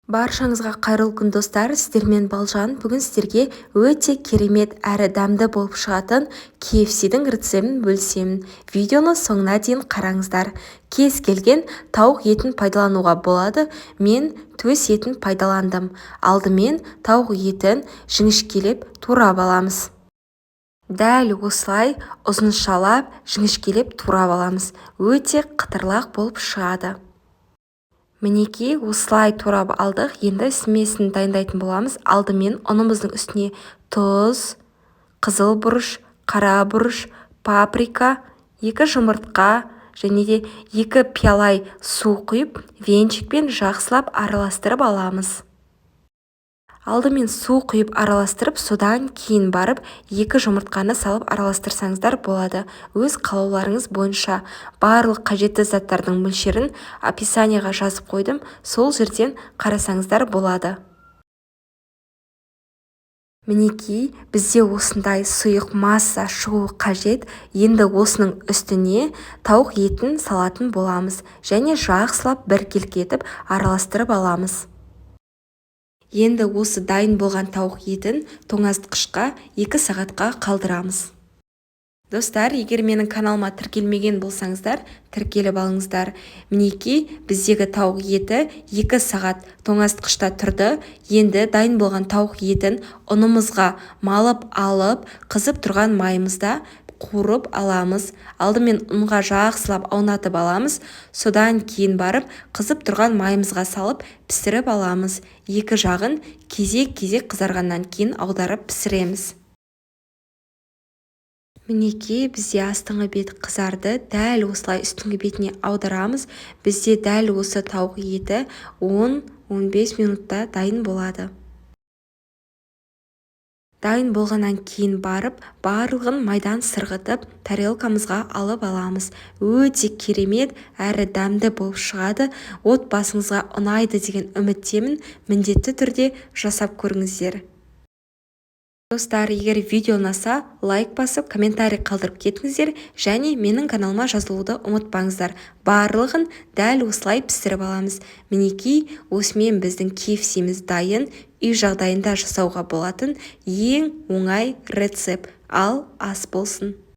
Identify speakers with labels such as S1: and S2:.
S1: Баршаңызға қайырлы күн достар, сіздермен Балжан. Бүгін сіздерге өте керемет әрі дәмді болып шығатын KFC-дің рецептін бөлісемін. Видеоны соңына дейін қараңыздар. Кез келген тауық етін пайдалануға болады. Мен төс етін пайдаландым. Алдымен тауық етін жіңішкелеп турап аламыз. Дәл осылай ұзыншалап жіңішкелеп турап аламыз. Өте қытырлақ болып шығады. Мінекей осылай турап алдық. Енді смесін дайындайтын боламыз. Алдымен ұнымыздың үстіне тұз, қызыл бұрыш, қара бұрыш, паприка, 2 жұмыртқа және де 2 пиалай су құйып, венчикпен жақсылап араластырып аламыз. Алдымен су құйып араластырып, содан кейін барып 2 жұмыртқаны салып араластырсаңыздар болады. Өз қалауларыңыз бойынша барлық қажетті заттардың мөлшерін описанияға жазып қойдым. Сол жерден қарасаңыздар болады. Мінекей, бізде осындай сұйық масса шығуы қажет. Енді осының үстіне тауық етін салатын боламыз және жақсылап біркелкі етіп араластырып аламыз. Енді осы дайын болған тауық етін тоңазытқышқа 2 сағатқа қалдырамыз. Достар, егер менің каналыма тіркелмеген болсаңыздар, тіркеліп алыңыздар. Мінекей, біздегі тауық еті 2 сағат тоңазытқышта тұрды. Енді дайын болған тауық етін ұнымызға малып алып, қызып тұрған майымызда қуырып аламыз. Алдымен ұнға жақсылап аунатып аламыз. Содан кейін барып қызып тұрған майымызға салып пісіріп аламыз. 2 жағын кезек-кезек қызарғаннан кейін аударып пісіреміз. Мінекей, бізде астыңғы бет қызарды. Дәл осылай үстіңгі бетіне аударамыз. Бізде дәл осы тауық еті 10-15 минутта дайын болады. Дайын болғаннан кейін барып, барлығын майдан сырғытып, тарелкамызға алып аламыз. Өте керемет әрі дәмді болып шығады. Отбасыңызға ұнайды деген үміттемін. Міндетті түрде жасап көріңіздер. Достар, егер видео ұнаса, лайк басып, комментарий қалдырып кетіңіздер және менің каналыма жазылуды ұмытпаңыздар. Барлығын дәл осылай пісіріп аламыз. Мінекей, осымен біздің KFC-міз дайын. Үй жағдайында жасауға болатын ең оңай рецепт. Ал ас болсын.